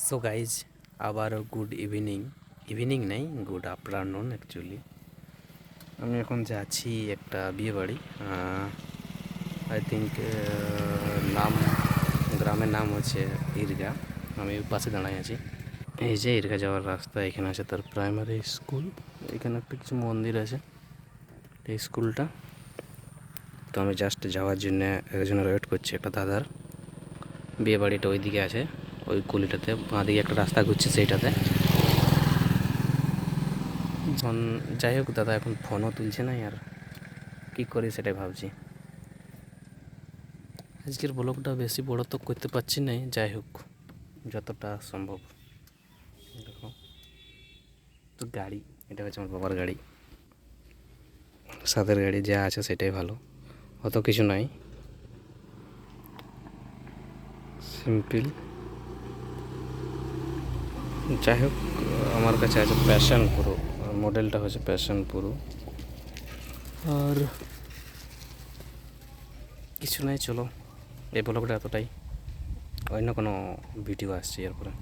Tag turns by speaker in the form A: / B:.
A: So guys আবারও good evening. Evening নেই, good afternoon actually. আমি এখন যাচ্ছি একটা বিয়ে বাড়ি। আই থিঙ্ক নাম গ্রামের নাম হচ্ছে ঈর্গা। আমি পাশে দাঁড়াই আছি। এই যে ঈর্গা যাওয়ার রাস্তা, এখানে আছে তার প্রাইমারি স্কুল। এখানে একটা কিছু মন্দির আছে, এই স্কুলটা। তো আমি জাস্ট যাওয়ার জন্য একজনের ওয়েট করছি, একটা দাদার। বিয়ে বাড়িটা ওইদিকে আছে, ওই কুলিটাতে বাঁদিকে একটা রাস্তা ঘুরছে সেইটাতে। যাই হোক, দাদা এখন ফোনও তুলছে না, আর কী করি সেটাই ভাবছি। আজকের ব্লগটা বেশি বড় তো করতে পারছি না, যাই হোক যতটা সম্ভব। দেখো তো গাড়ি, এটা হচ্ছে আমার বাবার গাড়ি, সাদের গাড়ি যা আছে সেটাই ভালো, অত কিছু নাই, সিম্পল। যাই হোক, আমার কাছে আছে প্যাশন প্রো, মডেলটা হচ্ছে প্যাশন প্রো। আর কিছু নাই, চলো এই ব্লগটা এতটাই, অন্য কোনো ভিডিও আসছে এরপরে।